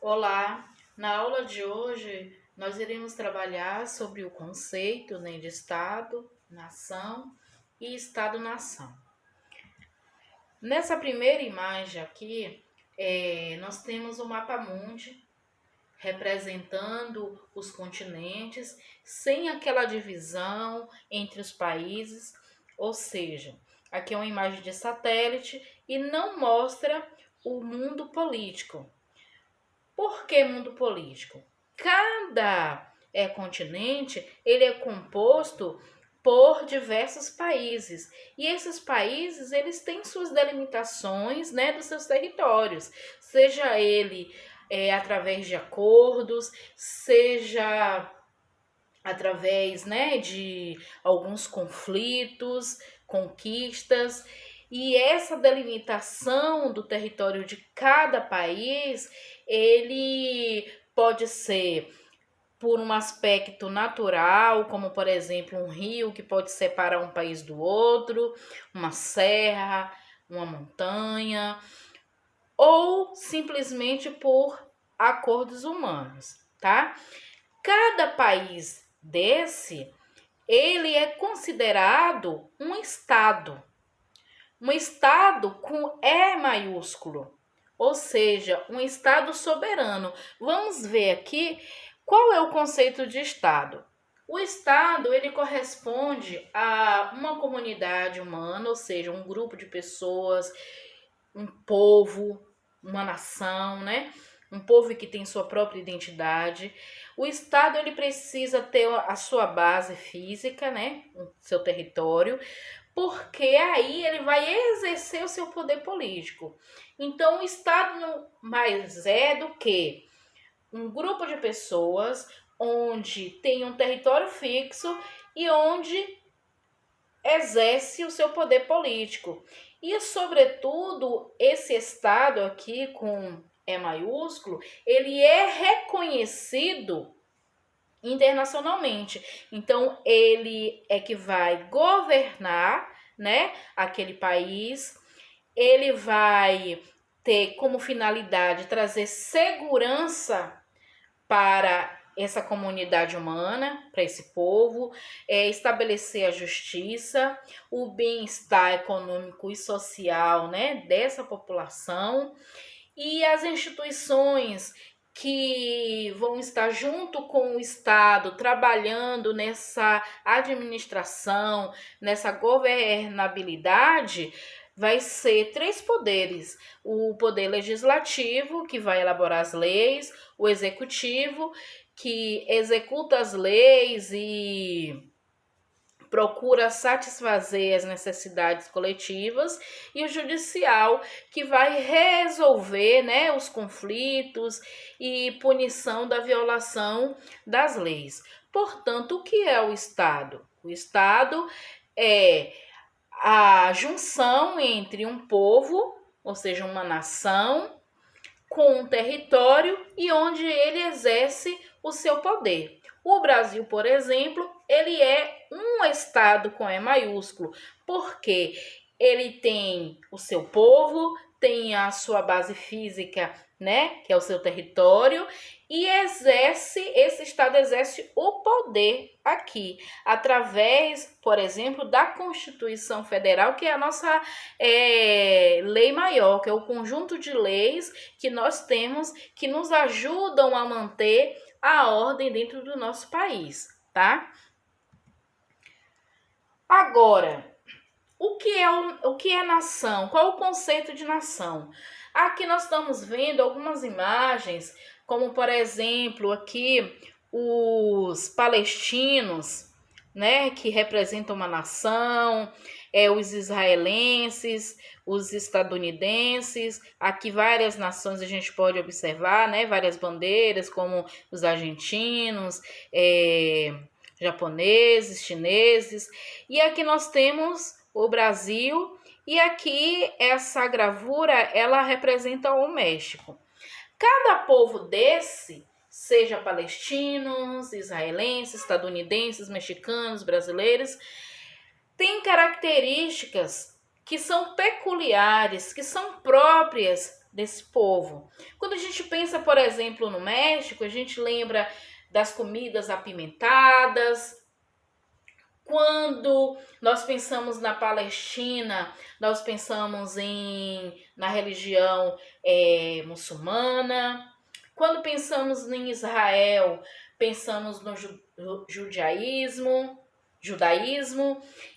Olá, na aula de hoje nós iremos trabalhar sobre o conceito, de Estado, nação e Estado-nação. Nessa primeira imagem aqui, nós temos o mapa mundi representando os continentes sem aquela divisão entre os países, ou seja, aqui é uma imagem de satélite e não mostra o mundo político. Por que mundo político? Cada continente ele é composto por diversos países e esses países eles têm suas delimitações, dos seus territórios, seja ele através de acordos, seja através, de alguns conflitos, conquistas. E essa delimitação do território de cada país, ele pode ser por um aspecto natural, como por exemplo um rio que pode separar um país do outro, uma serra, uma montanha, ou simplesmente por acordos humanos, tá? Cada país desse, ele é considerado um estado com E maiúsculo, ou seja, um estado soberano. Vamos ver aqui qual é o conceito de estado. O estado, ele corresponde a uma comunidade humana, ou seja, um grupo de pessoas, um povo, uma nação, um povo que tem sua própria identidade. O Estado ele precisa ter a sua base física, o seu território, porque aí ele vai exercer o seu poder político. Então, o Estado mais é do que um grupo de pessoas onde tem um território fixo e onde exerce o seu poder político. E, sobretudo, esse Estado aqui com E maiúsculo, ele é reconhecido internacionalmente. Então, ele é que vai governar, aquele país. Ele vai ter como finalidade trazer segurança para essa comunidade humana, para esse povo, estabelecer a justiça, o bem-estar econômico e social, dessa população, e as instituições que vão estar junto com o Estado, trabalhando nessa administração, nessa governabilidade, vai ser 3 poderes: o poder legislativo, que vai elaborar as leis, o executivo, que executa as leis e procura satisfazer as necessidades coletivas, e o judicial, que vai resolver, os conflitos e punição da violação das leis. Portanto, o que é o Estado? O Estado é a junção entre um povo, ou seja, uma nação, com um território e onde ele exerce o seu poder. O Brasil, por exemplo, ele é um estado com E maiúsculo, porque ele tem o seu povo, tem a sua base física, que é o seu território, e esse estado exerce o poder aqui, através, por exemplo, da Constituição Federal, que é a nossa lei maior, que é o conjunto de leis que nós temos que nos ajudam a manter a ordem dentro do nosso país, tá? Agora, o que é nação? Qual o conceito de nação? Aqui nós estamos vendo algumas imagens, como por exemplo aqui os palestinos, que representam uma nação, os israelenses, os estadunidenses, aqui várias nações a gente pode observar, várias bandeiras, como os argentinos, japoneses, chineses, e aqui nós temos o Brasil, e aqui essa gravura, ela representa o México. Cada povo desse, seja palestinos, israelenses, estadunidenses, mexicanos, brasileiros, tem características que são peculiares, que são próprias desse povo. Quando a gente pensa, por exemplo, no México, a gente lembra das comidas apimentadas. Quando nós pensamos na Palestina, nós pensamos na religião muçulmana. Quando pensamos em Israel, pensamos no judaísmo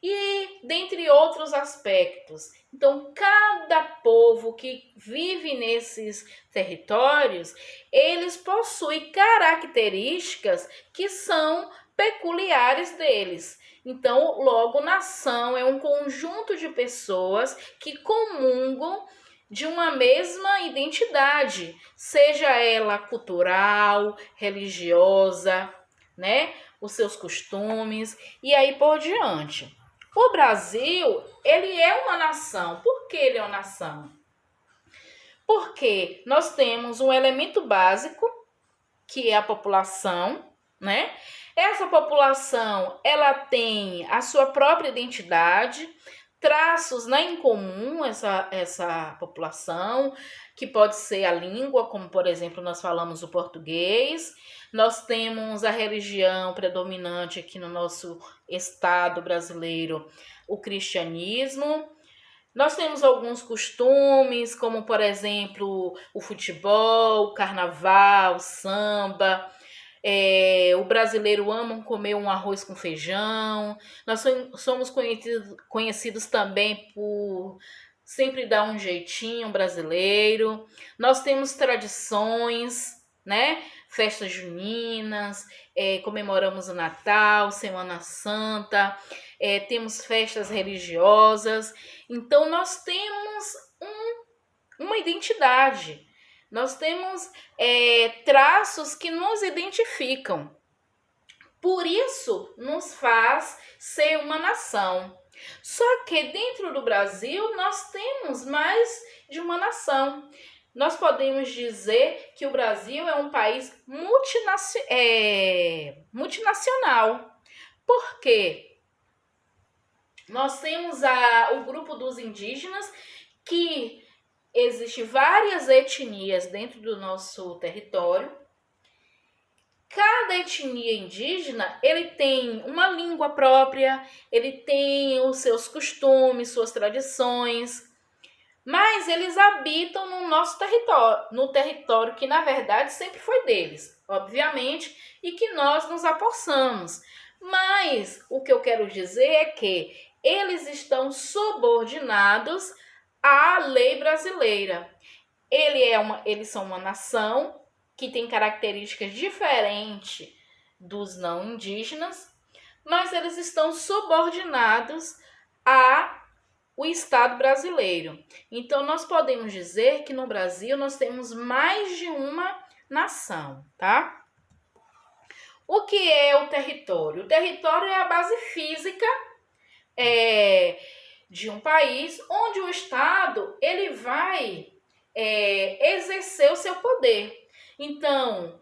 e dentre outros aspectos. Então, cada povo que vive nesses territórios, eles possuem características que são peculiares deles. Então, logo, nação é um conjunto de pessoas que comungam de uma mesma identidade, seja ela cultural, religiosa, né? Os seus costumes e aí por diante. O Brasil, ele é uma nação. Por que ele é uma nação? Porque nós temos um elemento básico, que é a população, né? Essa população, ela tem a sua própria identidade, traços, né, em comum, essa população, que pode ser a língua, como por exemplo nós falamos o português. Nós temos a religião predominante aqui no nosso estado brasileiro, o cristianismo. Nós temos alguns costumes, como por exemplo o futebol, o carnaval, o samba. O brasileiro ama comer um arroz com feijão. Nós somos conhecidos também por sempre dar um jeitinho brasileiro. Nós temos tradições, né? Festas juninas, comemoramos o Natal, Semana Santa, temos festas religiosas. Então, nós temos uma identidade. Nós temos traços que nos identificam. Por isso, nos faz ser uma nação. Só que dentro do Brasil, nós temos mais de uma nação. Nós podemos dizer que o Brasil é um país multinacional. Por quê? Nós temos o grupo dos indígenas, que existe várias etnias dentro do nosso território. Cada etnia indígena, ele tem uma língua própria, ele tem os seus costumes, suas tradições, mas eles habitam no nosso território, no território que na verdade sempre foi deles, obviamente, e que nós nos apossamos. Mas o que eu quero dizer é que eles estão subordinados à lei brasileira. Eles são uma nação que tem características diferentes dos não indígenas, mas eles estão subordinados ao Estado brasileiro. Então, nós podemos dizer que no Brasil nós temos mais de uma nação, tá? O que é o território? O território é a base física de um país, onde o Estado ele vai exercer o seu poder. Então,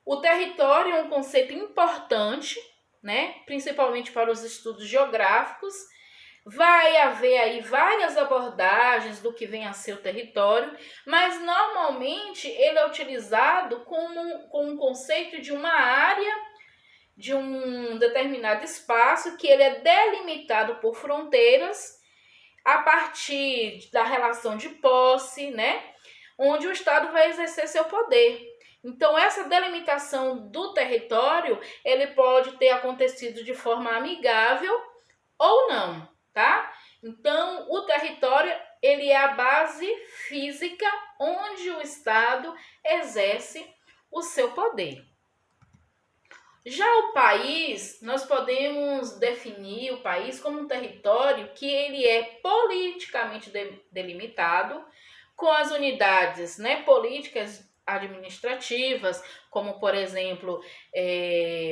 o território é um conceito importante, né? Principalmente para os estudos geográficos. Vai haver aí várias abordagens do que vem a ser o território, mas normalmente ele é utilizado como um conceito de uma área, de um determinado espaço, que ele é delimitado por fronteiras a partir da relação de posse, né? Onde o Estado vai exercer seu poder. Então, essa delimitação do território, ele pode ter acontecido de forma amigável ou não, tá? Então, o território, ele é a base física onde o Estado exerce o seu poder. Já o país, nós podemos definir o país como um território que ele é politicamente delimitado, com as unidades, né, políticas administrativas, como, por exemplo,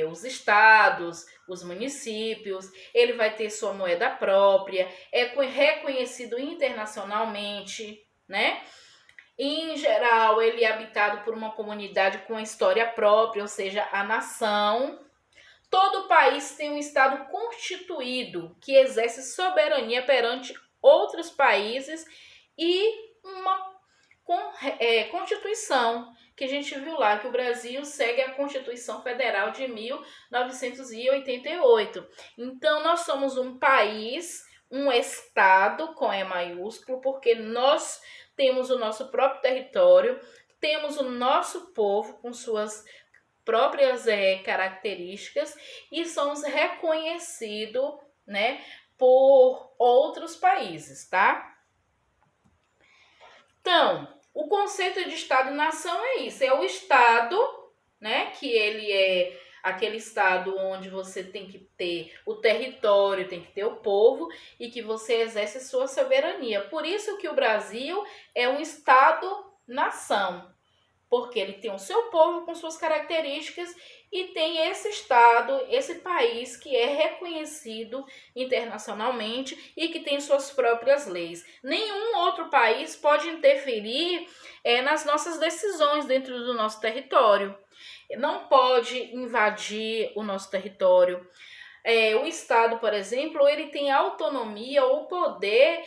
os estados, os municípios. Ele vai ter sua moeda própria, é reconhecido internacionalmente, né? Em geral, ele é habitado por uma comunidade com história própria, ou seja, a nação. Todo país tem um estado constituído que exerce soberania perante outros países e uma Constituição, que a gente viu lá que o Brasil segue a Constituição Federal de 1988. Então, nós somos um país, um estado com E maiúsculo, porque nós temos o nosso próprio território, temos o nosso povo com suas próprias características e somos reconhecidos, né, por outros países, tá? Então, o conceito de Estado-nação é isso, é o Estado, né, que ele é aquele Estado onde você tem que ter o território, tem que ter o povo e que você exerce sua soberania. Por isso que o Brasil é um Estado-nação, porque ele tem o seu povo com suas características e tem esse estado, esse país que é reconhecido internacionalmente e que tem suas próprias leis. Nenhum outro país pode interferir nas nossas decisões dentro do nosso território. Não pode invadir o nosso território. O Estado, por exemplo, ele tem autonomia ou poder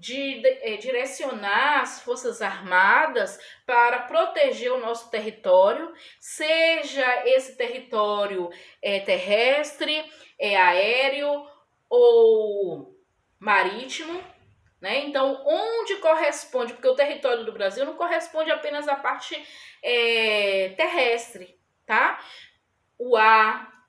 de direcionar as Forças Armadas para proteger o nosso território, seja esse território terrestre, aéreo ou marítimo, né? Então, onde corresponde, porque o território do Brasil não corresponde apenas à parte terrestre, tá? O ar,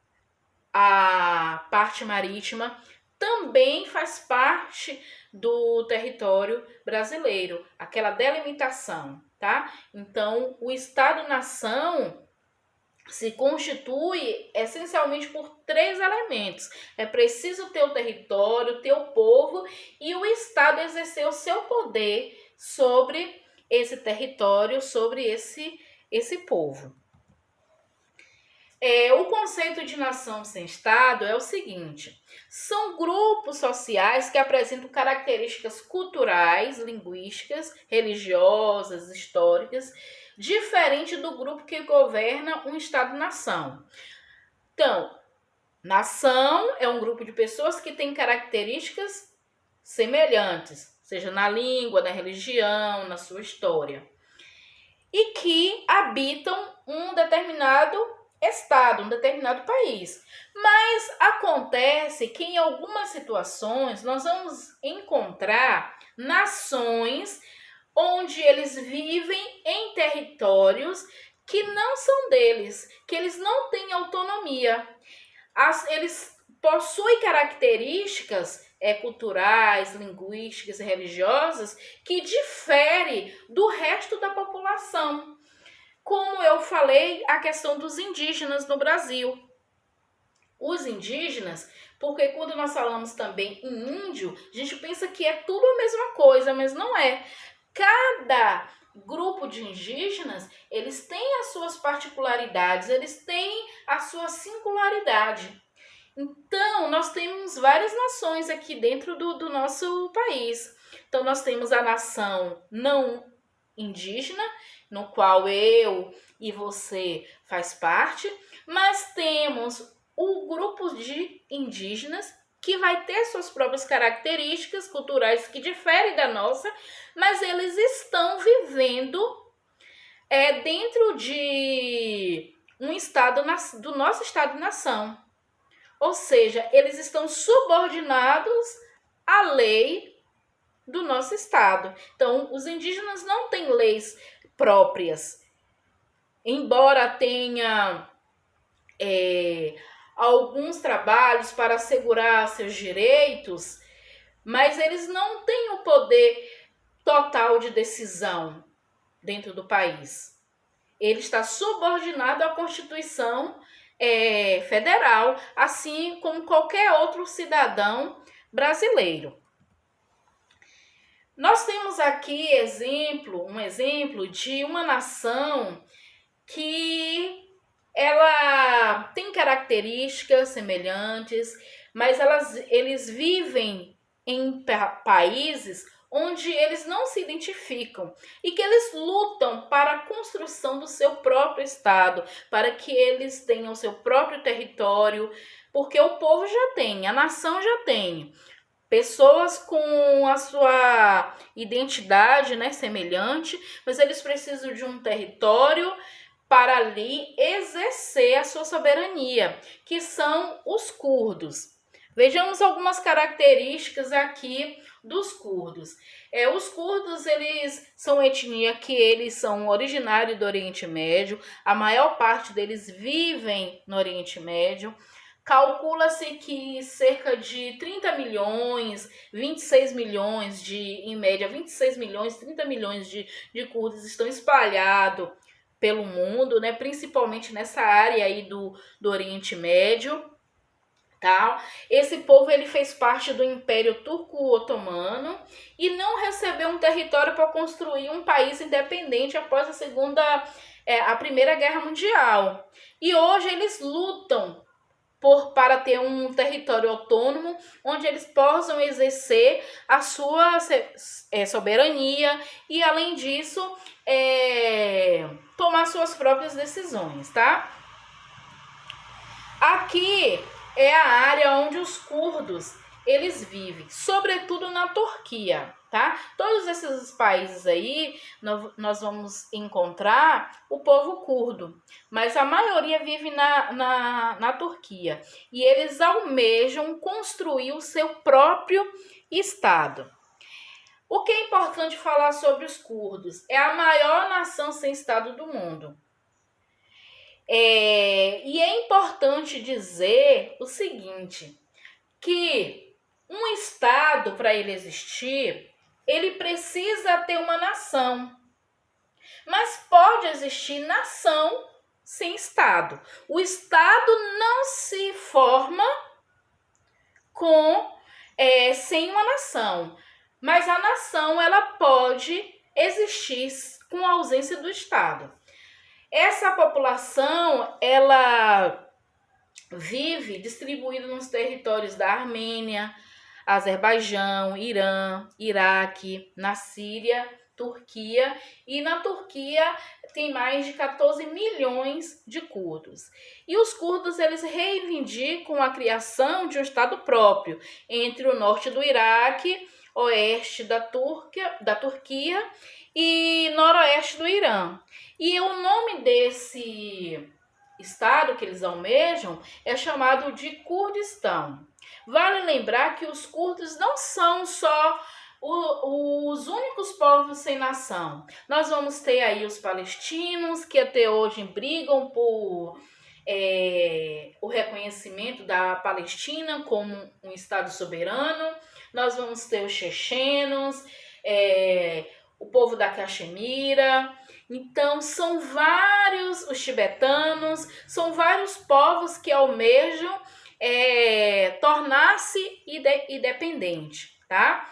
a parte marítima também faz parte do território brasileiro, aquela delimitação, tá? Então, o Estado-nação se constitui essencialmente por 3 elementos. É preciso ter o território, ter o povo e o Estado exercer o seu poder sobre esse território, sobre esse povo. O conceito de nação sem Estado é o seguinte: são grupos sociais que apresentam características culturais, linguísticas, religiosas, históricas, diferente do grupo que governa um Estado-nação. Então, nação é um grupo de pessoas que tem características semelhantes, seja na língua, na religião, na sua história, e que habitam um determinado estado, um determinado país. Mas acontece que em algumas situações nós vamos encontrar nações onde eles vivem em territórios que não são deles, que eles não têm autonomia. Eles possuem características culturais, linguísticas e religiosas que diferem do resto da população. Como eu falei, a questão dos indígenas no Brasil. Os indígenas, porque quando nós falamos também em índio, a gente pensa que é tudo a mesma coisa, mas não é. Cada grupo de indígenas, eles têm as suas particularidades, eles têm a sua singularidade. Então, nós temos várias nações aqui dentro do nosso país. Então, nós temos a nação não indígena, no qual eu e você faz parte, mas temos o grupo de indígenas que vai ter suas próprias características culturais que diferem da nossa, mas eles estão vivendo dentro de um estado do nosso Estado-nação. Ou seja, eles estão subordinados à lei do nosso estado. Então, os indígenas não têm leis próprias. Embora tenha alguns trabalhos para assegurar seus direitos, mas eles não têm o poder total de decisão dentro do país. Ele está subordinado à Constituição Federal, assim como qualquer outro cidadão brasileiro. Nós temos aqui um exemplo de uma nação que ela tem características semelhantes, mas eles vivem em países onde eles não se identificam e que eles lutam para a construção do seu próprio estado, para que eles tenham seu próprio território, porque o povo já tem, a nação já tem pessoas com a sua identidade, né, semelhante, mas eles precisam de um território para ali exercer a sua soberania, que são os curdos. Vejamos algumas características aqui dos curdos. Os curdos, eles são etnia que eles são originários do Oriente Médio, a maior parte deles vivem no Oriente Médio. Calcula-se que cerca de 30 milhões, 26 milhões em média, 26 milhões, 30 milhões de curdos estão espalhados pelo mundo, né? Principalmente nessa área aí do Oriente Médio. Tá? Esse povo ele fez parte do Império Turco-Otomano e não recebeu um território para construir um país independente após a Primeira Guerra Mundial. E hoje eles lutam para ter um território autônomo onde eles possam exercer a sua soberania e, além disso, tomar suas próprias decisões, tá? Aqui é a área onde os curdos eles vivem, sobretudo na Turquia, tá? Todos esses países aí nós vamos encontrar o povo curdo, mas a maioria vive na Turquia e eles almejam construir o seu próprio estado. O que é importante falar sobre os curdos? É a maior nação sem estado do mundo. E é importante dizer o seguinte, que um estado, para ele existir, ele precisa ter uma nação. Mas pode existir nação sem estado. O estado não se forma sem uma nação, mas a nação ela pode existir com a ausência do estado. Essa população, ela vive distribuída nos territórios da Armênia, Azerbaijão, Irã, Iraque, na Síria, Turquia, e na Turquia tem mais de 14 milhões de curdos. E os curdos, eles reivindicam a criação de um estado próprio entre o norte do Iraque, oeste da Turquia e noroeste do Irã. E o nome desse estado que eles almejam é chamado de Kurdistão. Vale lembrar que os curdos não são só os únicos povos sem nação. Nós vamos ter aí os palestinos, que até hoje brigam por o reconhecimento da Palestina como um estado soberano. Nós vamos ter os chechenos, o povo da Caxemira. Então, são vários, os tibetanos, são vários povos que almejam tornar-se independente, tá?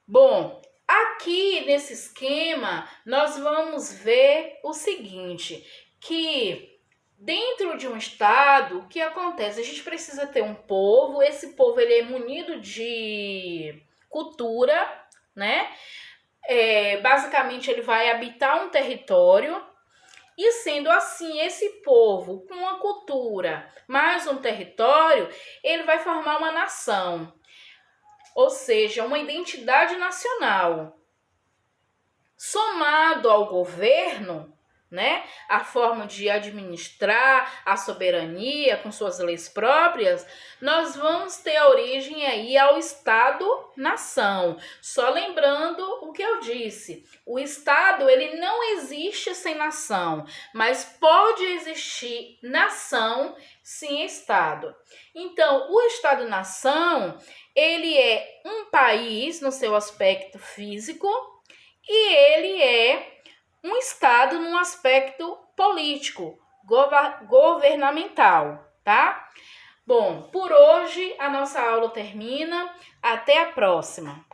Bom, aqui nesse esquema, nós vamos ver o seguinte, que dentro de um estado, o que acontece? A gente precisa ter um povo, esse povo ele é munido de cultura, né? Basicamente ele vai habitar um território e sendo assim, esse povo com uma cultura mais um território, ele vai formar uma nação, ou seja, uma identidade nacional. Somado ao governo, né, a forma de administrar a soberania com suas leis próprias, nós vamos ter a origem aí ao Estado-nação. Só lembrando o que eu disse, o Estado ele não existe sem nação, mas pode existir nação sem Estado. Então, o Estado-nação, ele é um país no seu aspecto físico e ele é um estado num aspecto político, governamental, tá? Bom, por hoje a nossa aula termina. Até a próxima.